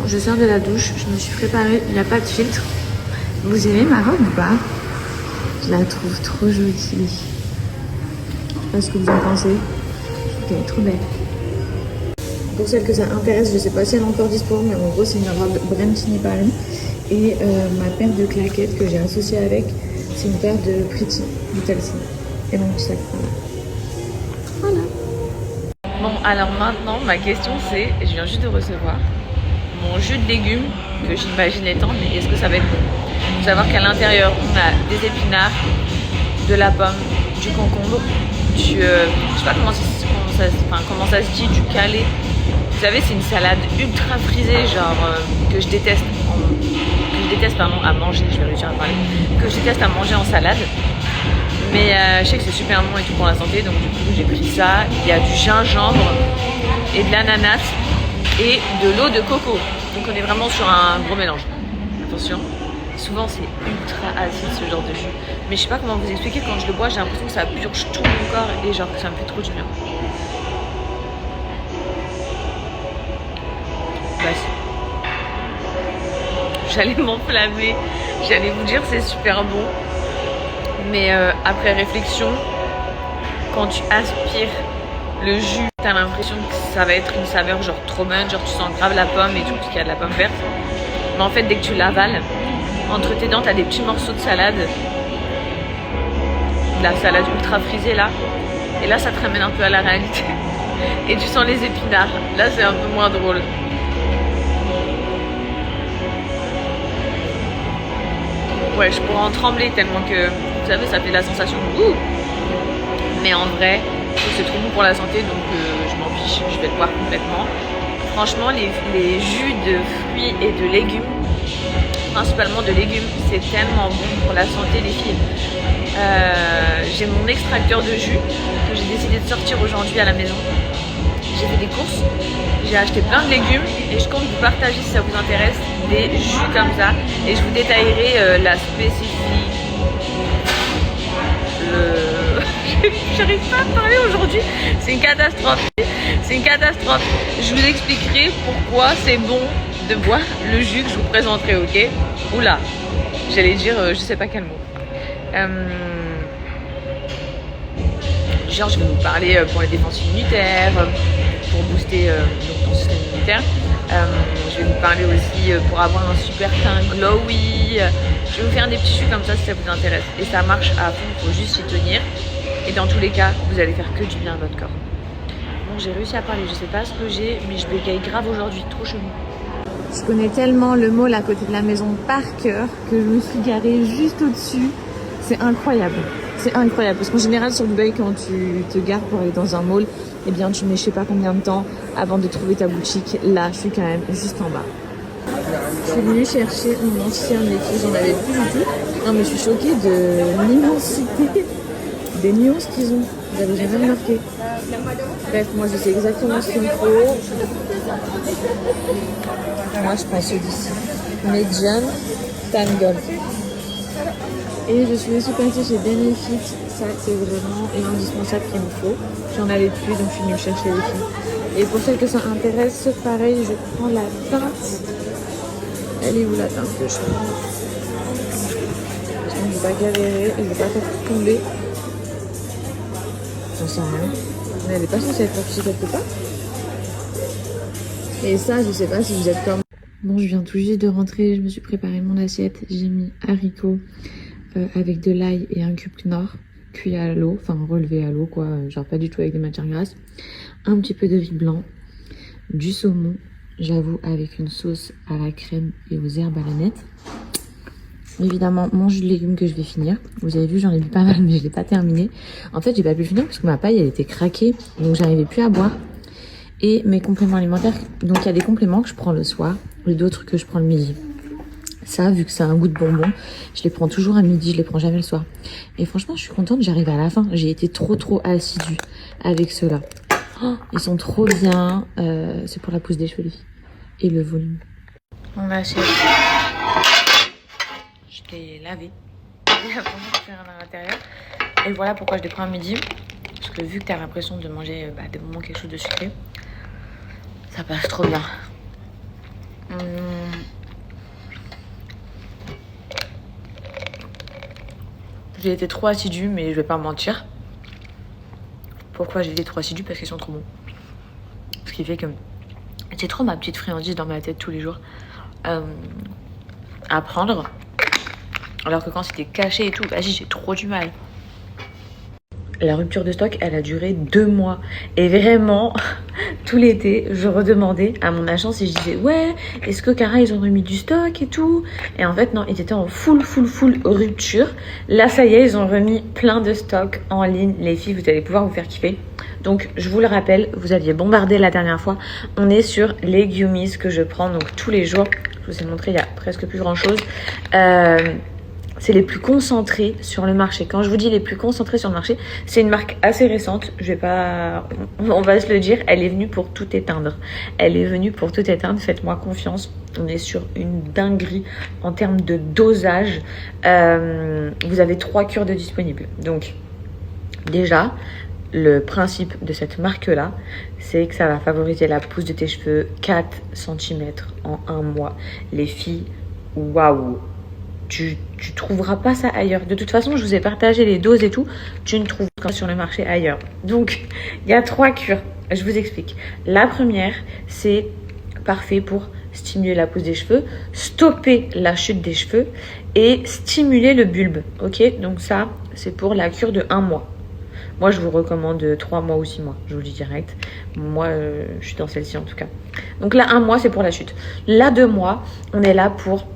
je sors de la douche, je me suis préparée, il n'y a pas de filtre. Vous aimez ma robe ou pas? Je la trouve trop jolie. Je sais pas ce que vous en pensez. Je trouve qu'elle est trop belle. Pour celles que ça intéresse, je sais pas si elle est encore dispo, mais en gros c'est une robe Brentini Palm. Et ma paire de claquettes que j'ai associée avec, c'est une paire de Pretty Little Thing. Et mon petit sac. Voilà. Bon, alors maintenant, ma question c'est, je viens juste de recevoir mon jus de légumes que j'imaginais tant, mais est-ce que ça va être bon? Il faut savoir qu'à l'intérieur, on a des épinards, de la pomme, du concombre, je sais pas comment ça se dit, du calais. Vous savez, c'est une salade ultra frisée, genre que je déteste à manger, je vais réussir à parler, que je déteste à manger en salade. Mais je sais que c'est super bon et tout pour la santé, donc du coup j'ai pris ça. Il y a du gingembre et de l'ananas et de l'eau de coco. Donc on est vraiment sur un gros mélange. Attention, souvent c'est ultra acide ce genre de jus. Mais je sais pas comment vous expliquer, quand je le bois j'ai l'impression que ça purge tout mon corps et genre que ça me fait trop du bien. J'allais m'enflammer, j'allais vous dire c'est super bon. Mais après réflexion, quand tu aspires le jus, t'as l'impression que ça va être une saveur genre trop bonne, genre tu sens grave la pomme et tout, parce qu'il y a de la pomme verte. Mais en fait, dès que tu l'avales, entre tes dents, t'as des petits morceaux de salade. De la salade ultra frisée là. Et là, ça te ramène un peu à la réalité. Et tu sens les épinards. Là, c'est un peu moins drôle. Ouais, je pourrais en trembler tellement que, vous savez, ça fait la sensation de ouh. Mais en vrai, c'est trop bon pour la santé, donc je m'en fiche, je vais le boire complètement. Franchement, les jus de fruits et de légumes, principalement de légumes, c'est tellement bon pour la santé des filles. J'ai mon extracteur de jus que j'ai décidé de sortir aujourd'hui à la maison. J'ai fait des courses, j'ai acheté plein de légumes et je compte vous partager si ça vous intéresse des jus comme ça et je vous détaillerai la spécificité. J'arrive pas à parler aujourd'hui, c'est une catastrophe. C'est une catastrophe. Je vous expliquerai pourquoi c'est bon de boire le jus que je vous présenterai, ok? Oula, j'allais dire je sais pas quel mot. Genre je vais vous parler pour les défenses immunitaires, pour booster donc ton système immunitaire. Je vais vous parler aussi pour avoir un super teint glowy. Je vais vous faire des petits jus comme ça si ça vous intéresse. Et ça marche à fond, il faut juste s'y tenir. Et dans tous les cas, vous allez faire que du bien à votre corps. Bon, j'ai réussi à parler, je sais pas ce que j'ai, mais je bégaye grave aujourd'hui, trop chelou. Je connais tellement le mall à côté de la maison par cœur que je me suis garée juste au-dessus. C'est incroyable. C'est incroyable parce qu'en général sur Dubaï, quand tu te gares pour aller dans un mall, eh bien tu mets je sais pas combien de temps avant de trouver ta boutique. Là, je suis quand même juste en bas. Je suis venue chercher mon ancien métier, j'en avais plus du tout. Non mais je suis choquée de l'immensité des nuances qu'ils ont. J'avais jamais remarqué. Bref, moi je sais exactement ce qu'il me faut. Moi je prends ceux d'ici. Medium Tan Gold. Et je suis aussi passée chez Benefit. Ça c'est vraiment l'indispensable qu'il me faut. J'en avais plus donc je suis venue chercher les filles. Et pour celles que ça intéresse, pareil, je prends la teinte. Elle est où la teinte que je prends? Je ne vais pas galérer et je ne vais pas faire tout tomber. J'en sais rien. Mais elle est pas censée être affichée quelque part. Et ça, je sais pas si vous êtes comme... Bon, je viens tout juste de rentrer. Je me suis préparé mon assiette. J'ai mis haricots avec de l'ail et un cube Knorr cuit à l'eau. Enfin, relevé à l'eau, quoi. Genre pas du tout avec des matières grasses. Un petit peu de riz blanc. Du saumon, j'avoue, avec une sauce à la crème et aux herbes à l'aneth. Évidemment, mon jus de légumes que je vais finir. Vous avez vu, j'en ai bu pas mal, mais je l'ai pas terminé. En fait, j'ai pas pu le finir parce que ma paille, elle était craquée. Donc, j'arrivais plus à boire. Et mes compléments alimentaires. Donc, il y a des compléments que je prends le soir et d'autres que je prends le midi. Ça, vu que c'est un goût de bonbon, je les prends toujours à midi, je les prends jamais le soir. Et franchement, je suis contente, j'arrive à la fin. J'ai été trop assidue avec ceux-là. Oh, ils sont trop bien. C'est pour la pousse des cheveux, les filles. Et le volume. On achète. Je l'ai lavé. Il y a vraiment à l'intérieur. Et voilà pourquoi je les prends à midi. Parce que vu que tu as l'impression de manger des moments quelque chose de sucré, ça passe trop bien. J'ai été trop assidue, mais je vais pas mentir. Pourquoi j'ai été trop assidue? Parce qu'ils sont trop bons. Ce qui fait que c'est trop ma petite friandise dans ma tête tous les jours à prendre. Alors que quand c'était caché et tout, vas-y, j'ai trop du mal. La rupture de stock, elle a duré 2 mois. Et vraiment, tout l'été, je redemandais à mon agence et je disais, ouais, est-ce que Cara, ils ont remis du stock et tout? Et en fait, non, ils étaient en full rupture. Là, ça y est, ils ont remis plein de stock en ligne. Les filles, vous allez pouvoir vous faire kiffer. Donc, je vous le rappelle, vous aviez bombardé la dernière fois. On est sur les Gummies que je prends donc tous les jours. Je vous ai montré, il y a presque plus grand-chose. C'est les plus concentrés sur le marché. Quand je vous dis les plus concentrés sur le marché, c'est une marque assez récente. Je vais pas, on va se le dire, elle est venue pour tout éteindre. Elle est venue pour tout éteindre. Faites-moi confiance. On est sur une dinguerie en termes de dosage. Vous avez 3 cures de disponibles. Donc, déjà, le principe de cette marque-là, c'est que ça va favoriser la pousse de tes cheveux 4 cm en 1 mois. Les filles, waouh! Tu trouveras pas ça ailleurs. De toute façon, je vous ai partagé les doses et tout. Tu ne trouves pas sur le marché ailleurs. Donc, il y a 3 cures. Je vous explique. La première, c'est parfait pour stimuler la pousse des cheveux, stopper la chute des cheveux et stimuler le bulbe. Ok? Donc ça, c'est pour la cure de 1 mois. Moi, je vous recommande 3 mois ou 6 mois. Je vous le dis direct. Moi, je suis dans celle-ci en tout cas. Donc là, 1 mois, c'est pour la chute. Là, 2 mois, on est là pour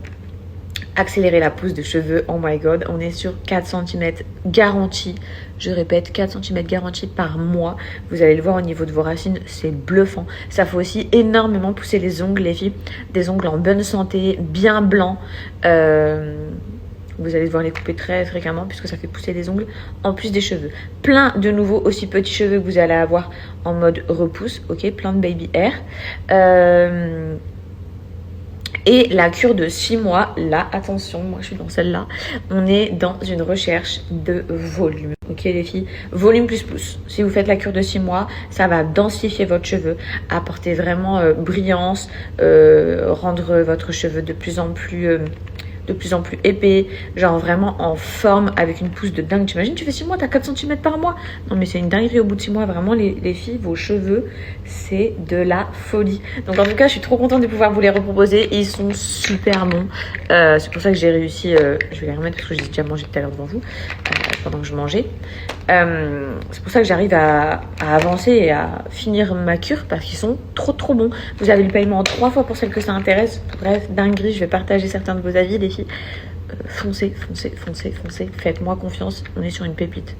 accélérer la pousse de cheveux. Oh my god, on est sur 4 cm garantie. Je répète, 4 cm garantie par mois. Vous allez le voir au niveau de vos racines, c'est bluffant. Ça fait aussi énormément pousser les ongles, les filles. Des ongles en bonne santé, bien blancs. Vous allez devoir les couper très fréquemment puisque ça fait pousser les ongles en plus des cheveux. Plein de nouveaux aussi petits cheveux que vous allez avoir en mode repousse. Ok, plein de baby hair. Et la cure de 6 mois, là, attention, moi je suis dans celle-là, on est dans une recherche de volume. Ok les filles, volume plus pouce. Si vous faites la cure de 6 mois, ça va densifier votre cheveu, apporter vraiment brillance, rendre votre cheveu de plus en plus épais, genre vraiment en forme avec une pousse de dingue. T'imagines, tu fais 6 mois, t'as 4 cm par mois. Non mais c'est une dinguerie au bout de 6 mois, vraiment les filles, vos cheveux, c'est de la folie. Donc en tout cas, je suis trop contente de pouvoir vous les reproposer. Ils sont super bons. C'est pour ça que j'ai réussi, je vais les remettre parce que j'ai déjà mangé tout à l'heure devant vous, pendant que je mangeais. C'est pour ça que j'arrive à avancer et à finir ma cure parce qu'ils sont trop bons. Vous avez le paiement en 3 fois pour celles que ça intéresse. Bref, dinguerie, je vais partager certains de vos avis, les filles. Foncez. Faites-moi confiance, on est sur une pépite.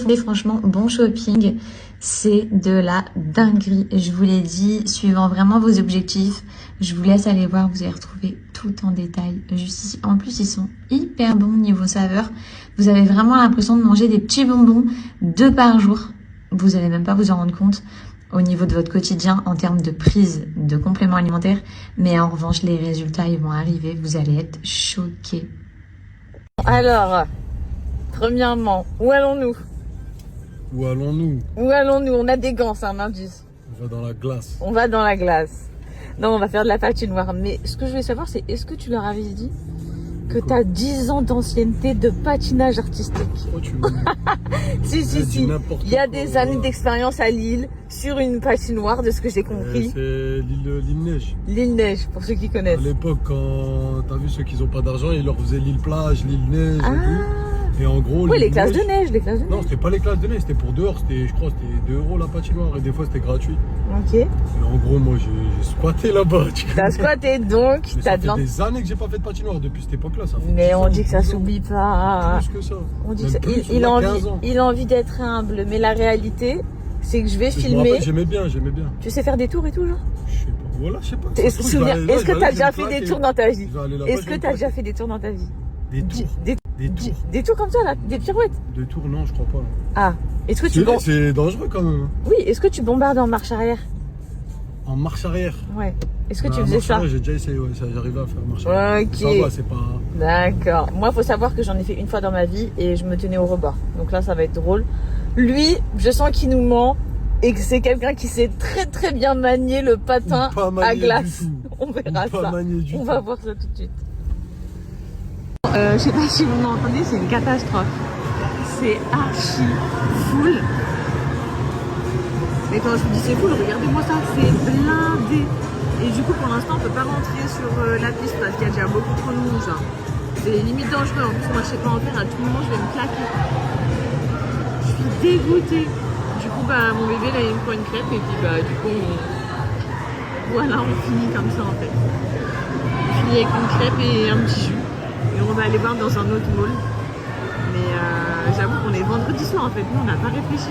Mais franchement, bon shopping, c'est de la dinguerie. Je vous l'ai dit, suivant vraiment vos objectifs, je vous laisse aller voir, vous allez retrouver tout en détail juste ici. En plus, ils sont hyper bons niveau saveur. Vous avez vraiment l'impression de manger des petits bonbons 2 par jour. Vous n'allez même pas vous en rendre compte au niveau de votre quotidien en termes de prise de compléments alimentaires. Mais en revanche, les résultats, ils vont arriver. Vous allez être choqués. Alors, premièrement, où allons-nous? Où allons-nous? Où allons-nous? On a des gants, c'est un indice. On va dans la glace. On va dans la glace. Non, on va faire de la patinoire. Mais ce que je voulais savoir, c'est est-ce que tu leur avais dit que tu as 10 ans d'ancienneté de patinage artistique? Oh, tu me... Si. Il y a des années d'expérience à Lille sur une patinoire, de ce que j'ai compris. C'est l'île Neige. L'île Neige, pour ceux qui connaissent. À l'époque, quand t'as vu ceux qui n'ont pas d'argent, ils leur faisaient l'île plage, l'île Neige et tout. Et en gros, oui, les classes de neige, Non, c'était pas les classes de neige, c'était pour dehors, je crois que c'était 2 € la patinoire et des fois c'était gratuit. Ok. Et en gros, moi j'ai squatté là-bas. T'as squatté donc, ça fait des années que j'ai pas fait de patinoire depuis cette époque-là. Ça fait mais on dit que ça s'oublie pas. Plus que ça. On dit que ça... il a envie d'être humble, mais la réalité, c'est que je vais filmer. J'aimais bien. Tu sais faire des tours et tout, genre? Je sais pas. Voilà, je sais pas. Est-ce que t'as déjà fait des tours dans ta vie? Est-ce que t'as déjà fait des tours dans ta vie? Des tours. Des tours comme ça, là? Des pirouettes? Des tours, non, je crois pas. Ah, est-ce que c'est dangereux quand même. Oui, est-ce que tu bombardes en marche arrière? En marche arrière? Ouais. Est-ce que tu faisais ça? J'ai déjà essayé, ouais, j'arrivais à faire marche arrière. Ok. Ça va, c'est pas... D'accord. Moi, faut savoir que j'en ai fait une fois dans ma vie et je me tenais au rebord. Donc là, ça va être drôle. Lui, je sens qu'il nous ment et que c'est quelqu'un qui sait très bien manier le patin à glace. On verra Pas ça. manier du On tout. va voir ça tout de suite. Je sais pas si vous m'entendez, c'est une catastrophe. C'est archi full. Mais quand je vous dis c'est full, regardez-moi ça, c'est blindé. Et du coup, pour l'instant, on peut pas rentrer sur la piste parce qu'il y a déjà beaucoup trop de monde. Genre. C'est limite dangereux. En plus, moi, je sais pas en faire. À tout moment, je vais me claquer. Je suis dégoûtée. Du coup, bah, mon bébé, là, il me prend une crêpe. Et puis, bah, du coup, voilà, on finit comme ça, en fait. On finit avec une crêpe et un petit jus. Et on va aller voir dans un autre mall. Mais j'avoue qu'on est vendredi soir, en fait. Nous, on n'a pas réfléchi.